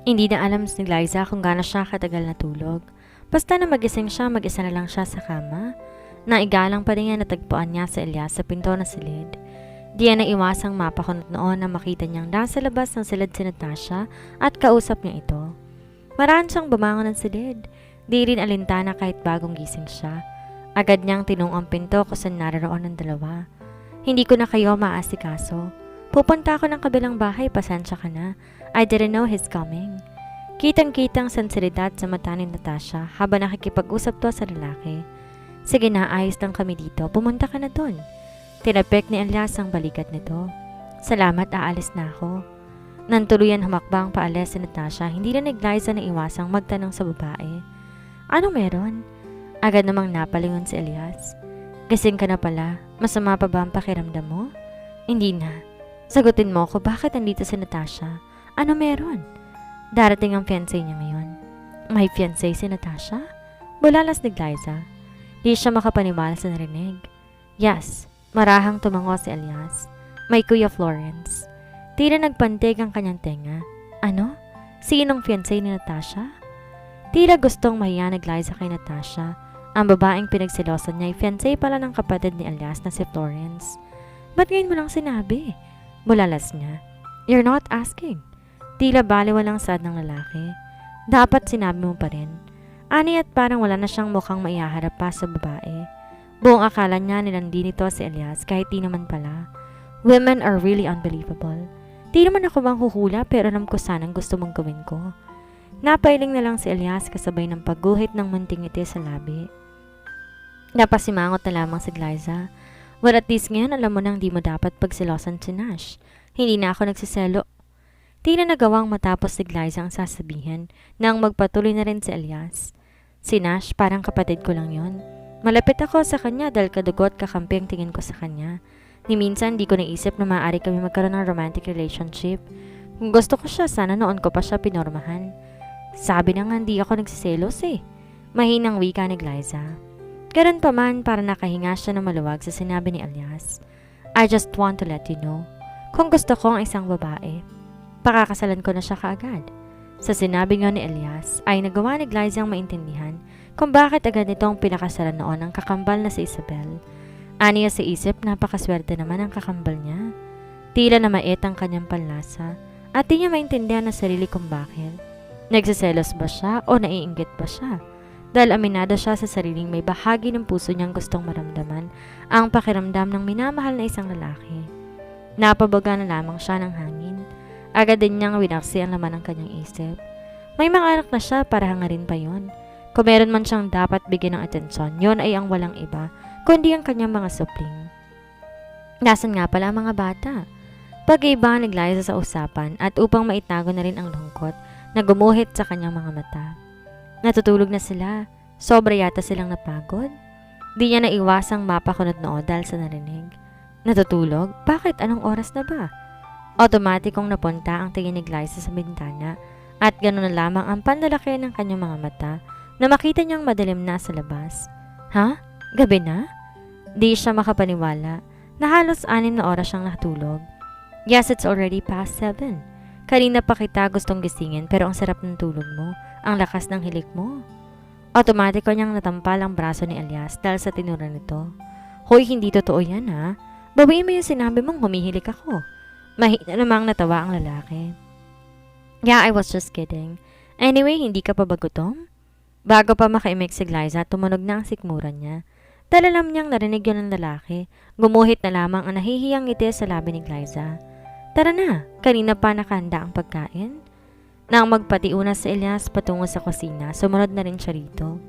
Hindi na alam ni Liza kung gaano siya katagal natulog. Basta na magising siya, mag-isa na lang siya sa kama. Naigalang pa rin niya natagpuan niya sa Elias sa pinto na silid. Di niya naiwasang mapakunot noon na makita niyang nasa labas ng silid si Natasha at kausap niya ito. Maraan siyang bumangon ng silid. Di rin alintana kahit bagong gising siya. Agad niyang tinung ang pinto kung saan naroon ng dalawa. Hindi ko na kayo maasikaso. Pupunta ako ng kabilang bahay, pasensya ka na. I didn't know he's coming. Kitang-kitang sensibilidad sa mata ni Natasha habang nakikipag-usap to sa lalaki. Sige na, ayos lang kami dito. Pumunta ka na doon. Tinapik ni Elias ang balikat nito. Salamat, aalis na ako. Nang tuluyan humakbang paalis si Natasha, hindi na Liza na iwasang magtanong sa babae. Ano meron? Agad namang napalingon si Elias. Gising ka na pala. Masama pa ba ang pakiramdam mo? Hindi na. Sagutin mo ko, bakit andito si Natasha? Ano meron? Darating ang fiancé niya ngayon. May fiancé si Natasha? Bulalas ni Liza. Di siya makapaniwala sa narinig. Yes, marahang tumango si Elias. May Kuya Florence. Tila nagpantig ang kanyang tenga. Ano? Sinong fiancé ni Natasha? Tila gustong mahiya ni Liza kay Natasha. Ang babaeng pinagsilosan niya ay fiancé pala ng kapatid ni Elias na si Florence. Ba't ngayon mo lang sinabi? Bulalas niya. You're not asking. Tila baliwalang sad ng lalaki. Dapat sinabi mo pa rin. Ani at parang wala na siyang mukhang maihaharap pa sa babae. Buong akala niya nilandi nito si Elias kahit di naman pala. Women are really unbelievable. Di naman ako bang huhula pero alam ko sanang gusto mong gawin ko. Napailing na lang si Elias kasabay ng pagguhit ng munting ngiti sa labi. Napasimangot na lamang si Liza. Well, at least ngayon alam mo nang di mo dapat pagsilosan si Nash. Hindi na ako nagsiselo. Tila nagawang matapos si Liza ang sasabihin nang magpatuloy na rin si Elias. Si Nash parang kapatid ko lang yon. Malapit ako sa kanya dahil kadugot kakampi ang tingin ko sa kanya. Ni minsan di ko naisip na maaari kami magkaroon ng romantic relationship. Kung gusto ko siya, sana noon ko pa siya pinormahan. Sabi na nga hindi ako nagsiselos eh. Mahinang wika ni Liza. Karon pa man para nakahinga siya ng maluwag sa sinabi ni Elias. I just want to let you know. Kung gusto ko ang isang babae, pakakasalan ko na siya kaagad. Sa sinabi nga ni Elias ay nagawa ni Liza ang maintindihan kung bakit agad nitong pinakasalan noon ang kakambal na si Isabel. Aniya sa isip napakaswerte naman ang kakambal niya. Tila na mait ang kanyang panlasa at di niya maintindihan na sarili kung bakit. Nagsiselos ba siya o naiinggit ba siya? Dahil aminado siya sa sariling may bahagi ng puso niyang gustong maramdaman ang pakiramdam ng minamahal na isang lalaki. Napabaga na lamang siya ng hangin. Agad din niyang winaksi ang laman ng kanyang isip. May mga anak na siya para hangarin pa yon. Kung meron man siyang dapat bigyan ng atensyon, yon ay ang walang iba, kundi ang kanyang mga supling. Nasaan nga pala ang mga bata? Pag-iba ni Liza sa usapan at upang maitago na rin ang lungkot na gumuhit sa kanyang mga mata. Natutulog na sila. Sobra yata silang napagod. Di niya naiwasang mapakunot noo dahil sa narinig. Natutulog? Bakit? Anong oras na ba? Automatikong napunta ang tingin ni Liza sa bintana at gano'n na lamang ang panlalaki ng kanyang mga mata na makita niyang madilim na sa labas. Ha? Gabi na? Di siya makapaniwala na halos 6 na oras siyang natulog. Yes, it's already past 7. Kanina pa kita gustong gisingin pero ang sarap ng tulog mo, ang lakas ng hilik mo. Automatiko niyang natampal ang braso ni Elias dahil sa tinura nito. Hoy, hindi totoo yan ha. Bawiin mo yung sinabi mong humihilik ako. Mahina namang natawa ang lalaki. Yeah, I was just kidding. Anyway, hindi ka pa ba gutom? Bago pa makaimik si Liza, tumunog na ang sikmuran niya. Dahil alam niyang narinig yun ng lalaki, gumuhit na lamang ang nahihiyang ngiti sa labi ni Liza. Tara na, kanina pa nakahanda ang pagkain. Nang magpatiuna si Elias patungo sa kusina, sumunod na rin siya rito.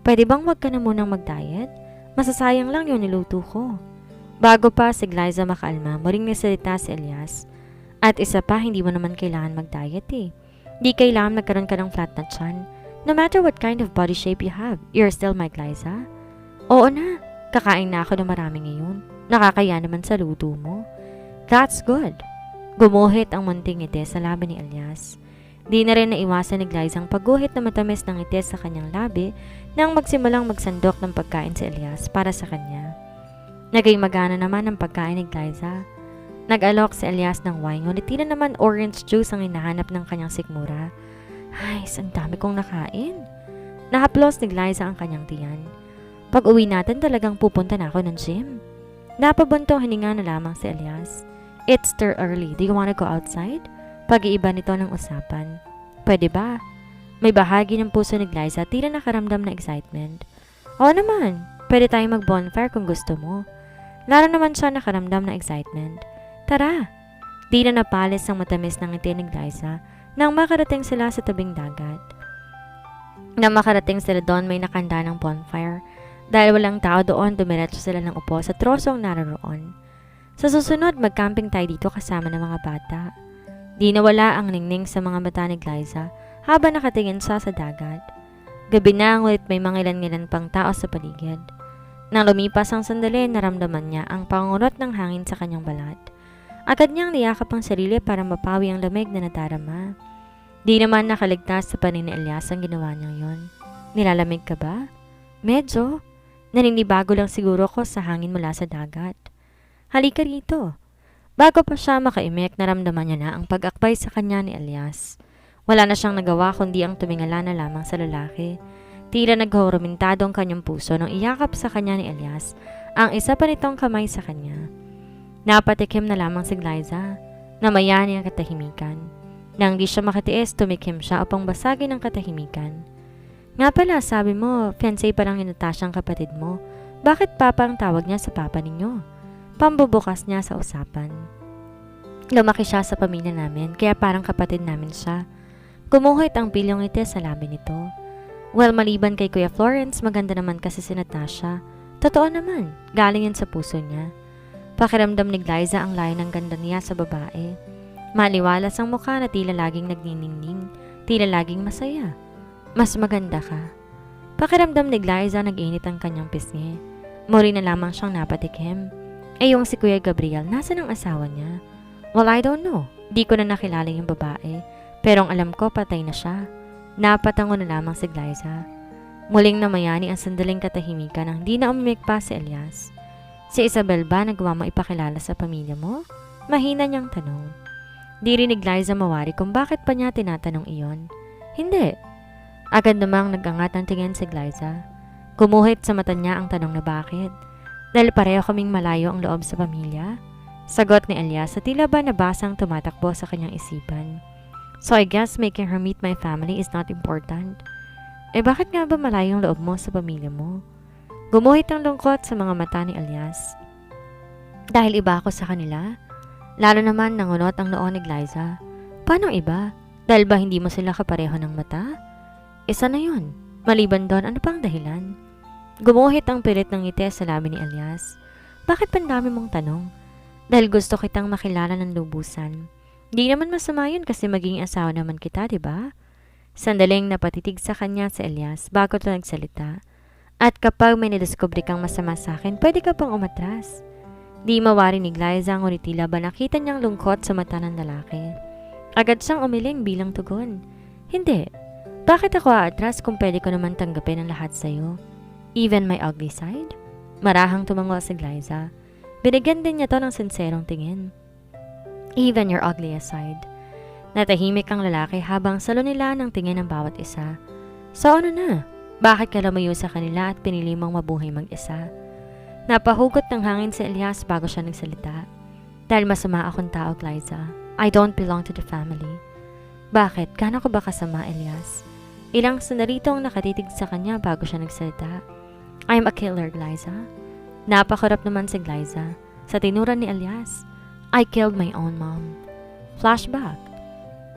Pwede bang wag ka na munang mag-diet? Masasayang lang yung niluto ko. Bago pa si Liza makaalma, muling nagsalita si Elias. At isa pa, hindi mo naman kailangan mag-diet eh. Di kailangan magkaroon ka ng flat na tiyan. No matter what kind of body shape you have, you're still my Liza. Oo na, kakain na ako ng marami ngayon. Nakakaya naman sa luto mo. That's good. Gumuhit ang munting ngiti sa labi ni Elias. Di na rin naiwasan ni Liza ang pagguhit na matamis ng ngiti sa kanyang labi nang magsimulang magsandok ng pagkain si Elias para sa kanya. Naging magana naman ang pagkain ni Liza. Nag-alok si Elias ng wine, ngunit tila naman orange juice ang hinahanap ng kanyang sikmura. Ay, ang dami kong nakain. Nahaplos ni Glyza ang kanyang tiyan. Pag uwi natin talagang pupunta na ako ng gym. Napabuntong hininga na lamang si Elias. It's too early. Do you wanna go outside? Pag-iiba nito ng usapan. Pwede ba? May bahagi ng puso ni Glyza tila nakaramdam na excitement. Oo naman, pwede tayong mag-bonfire kung gusto mo. Lalo naman siya nakaramdam na excitement. Tara! Di na napalis ang matamis ng ngiti ni Glyza nang makarating sila sa tabing dagat. Nang makarating sila doon, may nakanda ng bonfire. Dahil walang tao doon, dumiretso sila ng upo sa trosong naroon. Sa susunod, mag-camping tayo dito kasama ng mga bata. Di nawala ang ningning sa mga mata ni Glyza habang nakatingin siya sa dagat. Gabi na, ngunit may mga ilan-ilan pang tao sa paligid. Nang lumipas ang sandali, naramdaman niya ang pangurot ng hangin sa kanyang balat. Agad niyang niyakap ang sarili para mapawi ang lamig na nadarama. Di naman nakaligtas sa panin ni Elias ang ginawa niyang yon. Nilalamig ka ba? Medyo. Naninibago lang siguro ko sa hangin mula sa dagat. Halika rito. Bago pa siya makaimik, naramdaman niya na ang pag-akbay sa kanya ni Elias. Wala na siyang nagawa kundi ang tumingala na lamang sa lalaki. Tila naghurumintado ang kanyang puso nang iyakap sa kanya ni Elias ang isa pa nitong kamay sa kanya. Napatikim na lamang si Glyza. Namayani ang katahimikan. Nang di siya makatiis, tumikim siya upang basagin ang katahimikan. Nga pala, sabi mo, fiancé pa lang ni Natasha ang kapatid mo. Bakit papa ang tawag niya sa papa ninyo? Pambubukas niya sa usapan. Lumaki siya sa pamilya namin, kaya parang kapatid namin siya. Gumuhit ang pilyong ngiti sa labi nito. Well, maliban kay Kuya Florence, maganda naman kasi si Natasha. Totoo naman, galing yan sa puso niya. Pakiramdam ni Glyza ang layo ng ganda niya sa babae. Maliwalas ang mukha na tila laging nagniningning, tila laging masaya. Mas maganda ka. Pakiramdam ni Glyza nag-init ang kanyang pisngi. Muli na lamang siyang napatikim. Yung si Kuya Gabriel, nasa ng asawa niya? Well, I don't know. Di ko na nakilala yung babae. Pero ang alam ko, patay na siya. Napatango na lamang si Glyza. Muling namayani ang sandaling katahimikan nang di na umimik pa si Elias. Si Isabel ba nagawa mo ipakilala sa pamilya mo? Mahina niyang tanong. Di rin ni Glyza mawari kung bakit pa niya tinatanong iyon. Hindi. Agad namang nagangat ang tingin si Glyza. Gumuhit sa mata niya ang tanong na bakit. Dahil pareho kaming malayo ang loob sa pamilya? Sagot ni Elias sa tila ba nabasang tumatakbo sa kanyang isipan. So I guess making her meet my family is not important. Bakit nga ba malayo ang loob mo sa pamilya mo? Gumuhit ang lungkot sa mga mata ni Elias. Dahil iba ako sa kanila? Lalo naman nangunot ang noo ni Glyza. Paano iba? Dahil ba hindi mo sila kapareho ng mata? Isa na yun. Maliban doon, ano pang dahilan? Gumuhit ang pilit ng ngiti sa labi ni Elias. Bakit pandami mong tanong? Dahil gusto kitang makilala ng lubusan. Di naman masama yun kasi maging asawa naman kita, di ba? Sandaling napatitig sa kanya si Elias bago ito nagsalita. At kapag may nadiskubre kang masama sa akin, pwede ka pang umatras. Di mawari ni Glyza ngunit tila ba nakita niyang lungkot sa mata ng lalaki. Agad siyang umiling bilang tugon. Hindi. Bakit ako aatras kung pwede ko naman tanggapin ang lahat sa'yo? Even my ugly side? Marahang tumango si Glyza. Binigyan din niya to ng sinserong tingin. Even your ugliest side. Natahimik ang lalaki habang salo nila ng tingin ng bawat isa. So ano na? Bakit ka lumayo sa kanila at pinili mong mabuhay mag-isa? Napahugot ng hangin si Elias bago siya nagsalita. Dahil masama akong tao, Glyza. I don't belong to the family. Bakit? Gaano ko ba kasama, Elias? Ilang sandalito ang nakatitig sa kanya bago siya nagsalita. I'm a killer, Glyza. Napakarap naman si Glyza. Sa tinuran ni Elias, I killed my own mom. Flashback.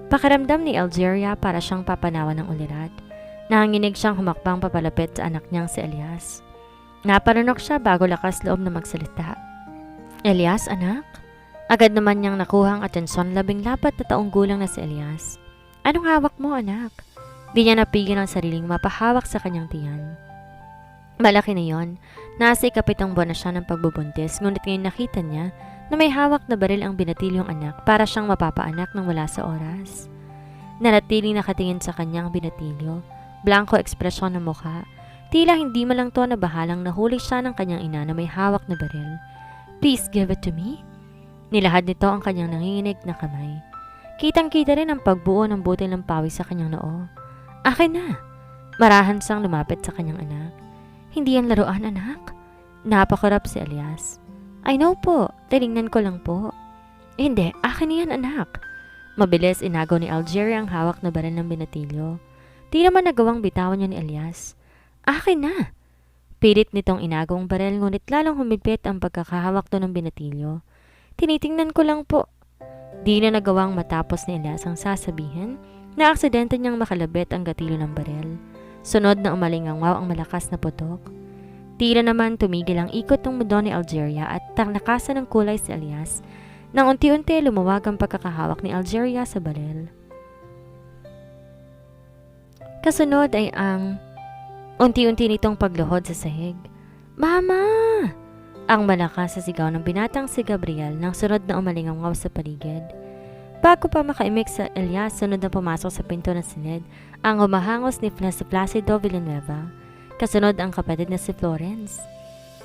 Pakiramdam ni Algeria para siyang papanawan ng ulirat. Nanginginig siyang humakbang papalapit sa anak niyang si Elias. Naparanok siya bago lakas loob na magsalita. Elias, anak? Agad naman niyang nakuha ang atensyon 14 na taong gulang na si Elias. Anong hawak mo, anak? Di niya napigil ang sariling mapahawak sa kanyang tiyan. Malaki na yon. Nasa ikapitong buwan na siya ng pagbubuntis, ngunit ngayon nakita niya na may hawak na baril ang binatilyong anak para siyang mapapaanak ng wala sa oras. Nanatiling nakatingin sa kanyang binatilyo. Blanko ekspresyon ng mukha. Tila hindi man lang to na bahalang nahuli siya ng kanyang ina na may hawak na baril. Please give it to me. Nilahad nito ang kanyang nanginginig na kamay. Kitang-kita rin ang pagbuo ng butil ng pawis sa kanyang noo. Akin na! Marahan siyang lumapit sa kanyang anak. Hindi yan laruan, anak. Napakurap si Elias. I know po, tinignan ko lang po. Hindi, akin yan, anak. Mabilis inagaw ni Algeria ang hawak na baril ng binatilyo. Di naman nagawang bitawan niya ni Elias. Akin na! Pilit nitong inagaw ang baril ngunit lalong humigpit ang pagkakahawak to ng binatilyo. Tinitingnan ko lang po. Di na nagawang matapos ni Elias ang sasabihin na aksidente niyang makalabit ang gatilyo ng baril. Sunod na umalingangaw ang malakas na putok. Tila naman tumigil ang ikot ng mundo ni Algeria at nakasan ng kulay si Elias nang unti-unti lumuwag ang pagkakahawak ni Algeria sa baril. Kasunod ay ang unti-unti nitong pagluhod sa sahig. Mama! Ang malakas sa sigaw ng binatang si Gabriel nang sunod na umalingangaw sa paligid. Bago pa makaimik sa Elias, sunod na pumasok sa pinto ng silid ang humahangos ni Placido Villanueva. Kasunod ang kapatid na si Florence.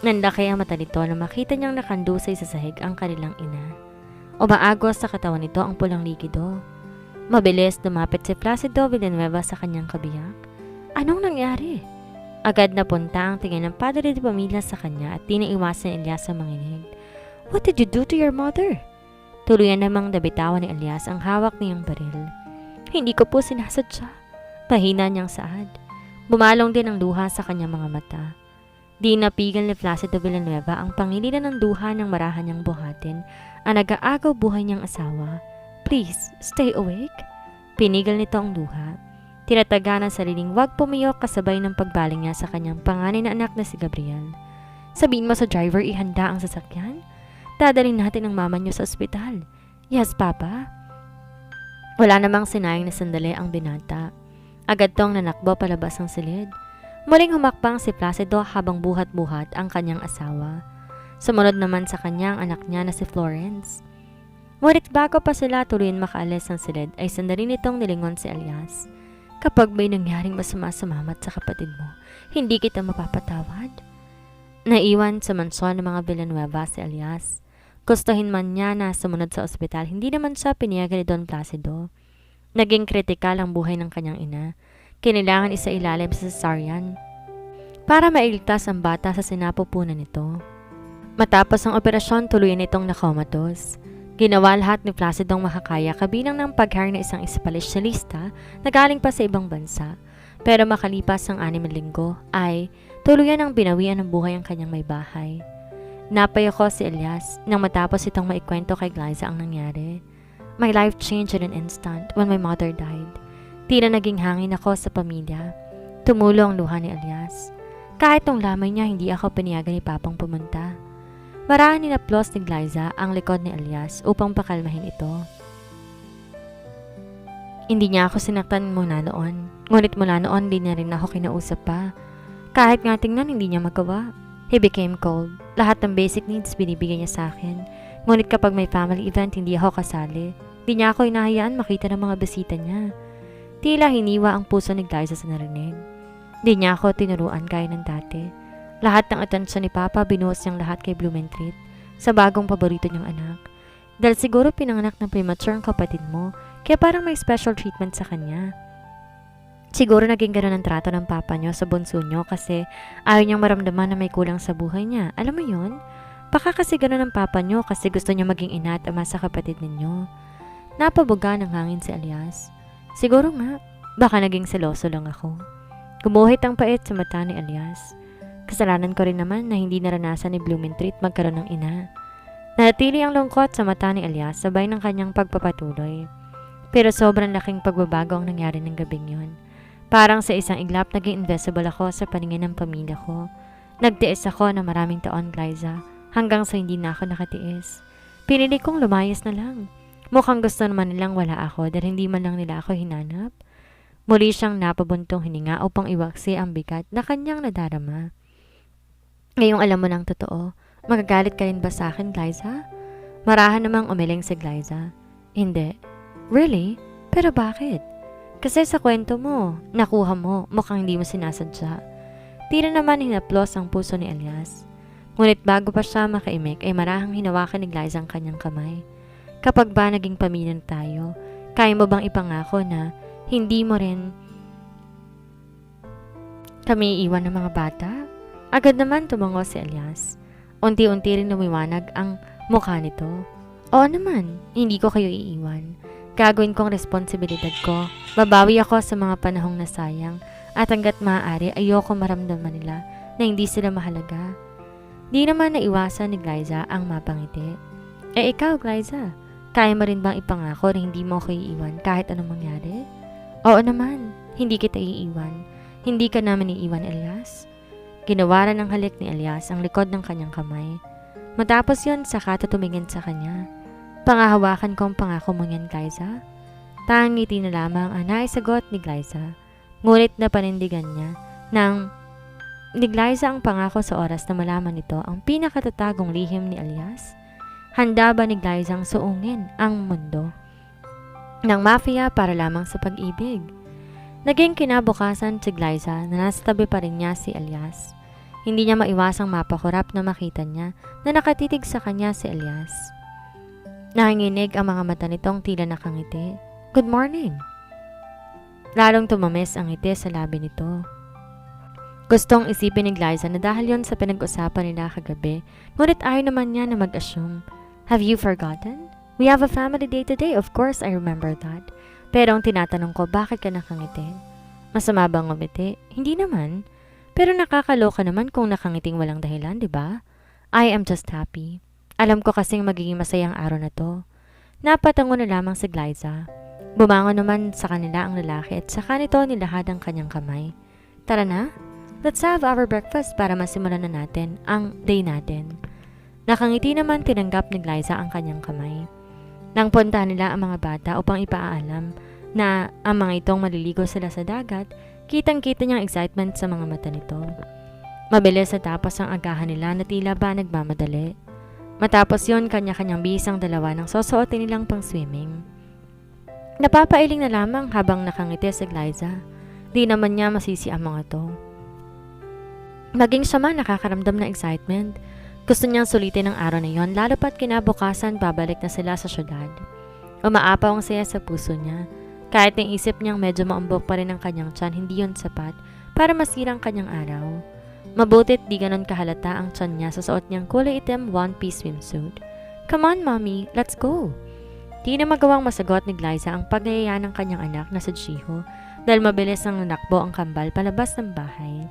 Nanlaki ang mata nito na makita niyang nakandusay sa sahig ang kanilang ina. Umaagos sa katawan nito ang pulang likido. Mabilis lumapit si Placido Villanueva sa kanyang kabiyak. Anong nangyari? Agad napunta ang tingin ng padre de pamilya sa kanya at di naiwasan ni Elias sa manginig. What did you do to your mother? Tuluyan namang nabitawan ni Elias ang hawak niyang baril. Hindi ko po sinasadya. Pahina niyang saad. Bumalong din ang luha sa kanyang mga mata. Di napigil ni Placido Villanueva ang pangilinan ng duha ng marahan niyang buhatin ang nag-aagaw buhay niyang asawa. Please, stay awake. Pinigil nito ang luha. Tinataga ng sariling wag pumiyok kasabay ng pagbaling niya sa kanyang panganay na anak na si Gabriel. Sabihin mo sa driver ihanda ang sasakyan? Dadalhin natin ang mama niyo sa ospital. Yes, Papa. Wala namang sinayang na sandali ang binata. Agad tong nanakbo palabas ng silid. Muling humakbang si Placido habang buhat-buhat ang kanyang asawa. Sumunod naman sa kanyang anak niya na si Florence. Ngunit bago pa sila tuluyan makaalis ng silid ay sandali nitong nilingon si Elias. Kapag may nangyaring masama sa mama at sa kapatid mo, hindi kita mapapatawad. Naiwan sa mansyon ng mga Villanueva si Elias. Gustuhin man niya na sumunod sa ospital, hindi naman siya piniyagan ni Don Placido. Naging kritikal ang buhay ng kanyang ina. Kailangan isa ilalim sa cesarean para mailigtas ang bata sa sinapupunan nito. Matapos ang operasyon, tuluyan itong nakomatos. Ginawa lahat ni Placidong makakaya kabilang ng pag-hire na isang espesyalista na galing pa sa ibang bansa. Pero makalipas ang 6 na linggo ay tuluyan ang binawian ng buhay ang kanyang may bahay. Napayako si Elias nang matapos itong maikwento kay Glyza ang nangyari. My life changed in an instant when my mother died. Tila naging hangin ako sa pamilya. Tumulo ang luha ni Elias. Kahit nung lamay niya, hindi ako piniyagan ni Papang pumunta. Marahan ninaplos ni Glyza ang likod ni Elias upang pakalmahin ito. Hindi niya ako sinaktan muna noon. Ngunit mula noon, di niya rin ako kinausap pa. Kahit nga tingnan, hindi niya magawa. He became cold. Lahat ng basic needs binibigay niya sa akin. Ngunit kapag may family event, hindi ako kasali. Di niya ako inahayaan makita ng mga bisita niya. Tila hiniwa ang puso ni Glyza sa narinig. Di niya ako tinuruan gaya ng dati. Lahat ng atensyon ni Papa binuhos niyang lahat kay Blumentritt sa bagong paborito niyang anak. Dahil siguro pinanganak ng premature ang kapatid mo, kaya parang may special treatment sa kanya. Siguro naging gano'n ang trato ng papa niyo sa bunso niyo kasi ayaw niyang maramdaman na may kulang sa buhay niya. Alam mo yun? Baka kasi gano'n ang papa niyo kasi gusto niya maging ina at ama sa kapatid ninyo. Napabuga ng hangin si Elias. Siguro nga, baka naging seloso lang ako. Gumuhit ang pait sa mata ni Elias. Kasalanan ko rin naman na hindi naranasan ni Blumentritt magkaroon ng ina. Nanatili ang lungkot sa mata ni Elias sabay ng kanyang pagpapatuloy. Pero sobrang laking pagbabago ang nangyari ng gabing yun. Parang sa isang iglap naging invisible ako sa paningin ng pamilya ko. Nagtiis ako na maraming taon, Glyza, hanggang sa hindi na ako nakatiis. Pinili kong lumayas na lang. Mukhang gusto naman nilang wala ako dahil hindi man lang nila ako hinanap. Muli siyang napabuntong hininga upang iwaksi ang bigat na kanyang nadarama. Ngayong alam mo ng totoo, magagalit ka rin ba sa akin, Glyza? Marahan namang umiling si Glyza. Hindi. Really? Pero bakit? Kasi sa kwento mo, nakuha mo, mukhang hindi mo sinasadya. Tila naman hinaplos ang puso ni Elias. Ngunit bago pa siya makaimik ay marahang hinawakan ni Glyza ang kanyang kamay. Kapag ba naging pamilya na tayo, kaya mo bang ipangako na hindi mo rin kami iiwan ng mga bata? Agad naman tumango si Elias. Unti-unti rin lumiwanag ang mukha nito. Oo naman, hindi ko kayo iiwan. Gagawin kong responsibilidad ko. Babawi ako sa mga panahong nasayang at hanggat maaari ayoko maramdaman nila na hindi sila mahalaga. Di naman naiwasan ni Glyza ang mapangiti. Ikaw, Glyza, kaya mo rin bang ipangako na hindi mo ko iiwan kahit anong mangyari? Oo naman, hindi kita iiwan. Hindi ka naman iiwan, Elias. Ginawaran ng halik ni Elias ang likod ng kanyang kamay. Matapos yun, saka tumingin sa kanya. Pangahawakan ko ang pangako mo yan, Glyza. Tanging ngiti na lamang ang naisagot ni Glyza. Ngunit napanindigan niya nang ni Glyza ang pangako sa oras na malaman nito ang pinakatatagong lihim ni Elias. Handa ba ni Glyza ang suungin ang mundo ng mafia para lamang sa pag-ibig? Naging kinabukasan si Glyza na nasa tabi pa rin niya si Elias. Hindi niya maiwasang mapakurap na makita niya na nakatitig sa kanya si Elias. Nanginginig ang mga mata nitong tila nakangiti. Good morning! Lalong tumamis ang ngiti sa labi nito. Gustong isipin ni Glyza na dahil yon sa pinag-usapan nila kagabi, ngunit ayaw naman niya na mag-assume. Have you forgotten? We have a family day today, of course I remember that. Pero ang tinatanong ko, bakit ka nakangiti? Masama bang ngumiti? Hindi naman. Pero nakakaloka naman kung nakangiting walang dahilan, di ba? I am just happy. Alam ko kasing magiging masayang araw na to. Napatango na lamang si Glyza. Bumangon naman sa kanila ang lalaki at saka nito nilahad ang kanyang kamay. Tara na, let's have our breakfast para masimulan na natin ang day natin. Nakangiti naman tinanggap ni Glyza ang kanyang kamay. Nang puntahan nila ang mga bata upang ipaalam na ang mga itong maliligo sila sa dagat, kitang-kita niyang excitement sa mga mata nito. Mabilis na tapos ang agahan nila na tila ba nagmamadali. Matapos yon, kanya-kanyang bisang dalawa ng susuotin nilang pang-swimming. Napapailing na lamang habang nakangiti si Glyza. Di naman niya masisi ang mga to. Maging siya man nakakaramdam ng excitement. Gusto niyang sulitin ang araw na yon, lalo pat kinabukasan babalik na sila sa syudad. Umaapaw ang saya sa puso niya. Kahit ang isip niyang medyo maumbok pa rin ang kanyang tiyan, hindi yon sapat para masira ang kanyang araw. Mabutit di ganon kahalata ang tiyan niya sa suot niyang kulay itim one-piece swimsuit. Come on, mommy, let's go! Di na magawang masagot ni Glyza ang pagyaya ng kanyang anak na si Jiho dahil mabilis nang nanakbo ang kambal palabas ng bahay.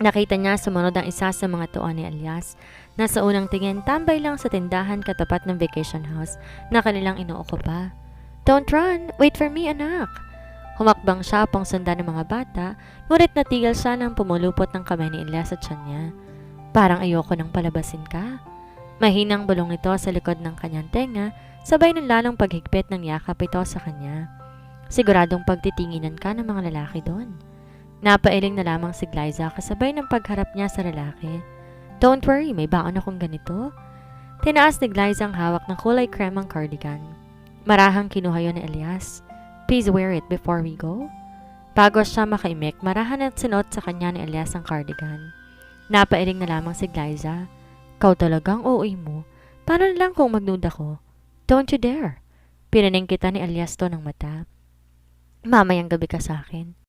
Nakita niya sumunod ang isa sa mga tuon ni Elias na sa unang tingin tambay lang sa tindahan katapat ng vacation house na kanilang inuukupa. Don't run! Wait for me, anak! Humakbang siya upang sundan ng mga bata, ngunit natigil siya nang pumulupot ng kamay ni Elias sa tiyan niya. Parang ayoko nang palabasin ka. Mahinang bulong nito sa likod ng kanyang tenga, sabay ng lalong paghigpit ng yakap ito sa kanya. Siguradong pagtitinginan ka ng mga lalaki doon. Napailing na lamang si Glyza kasabay ng pagharap niya sa lalaki. Don't worry, may baon akong ganito. Tinaas ni Glyza ang hawak ng kulay kremang cardigan. Marahang kinuha yun ni Elias. Please wear it before we go. Bago siya makaimik, marahan at sinuot sa kanya ni Elias ang cardigan. Napailing na lamang si Glyza. Kau talagang OA mo. Paano na lang kung magnude ako? Don't you dare. Pinaning kita ni Elias to ng mata. Mamayang gabi ka sa akin.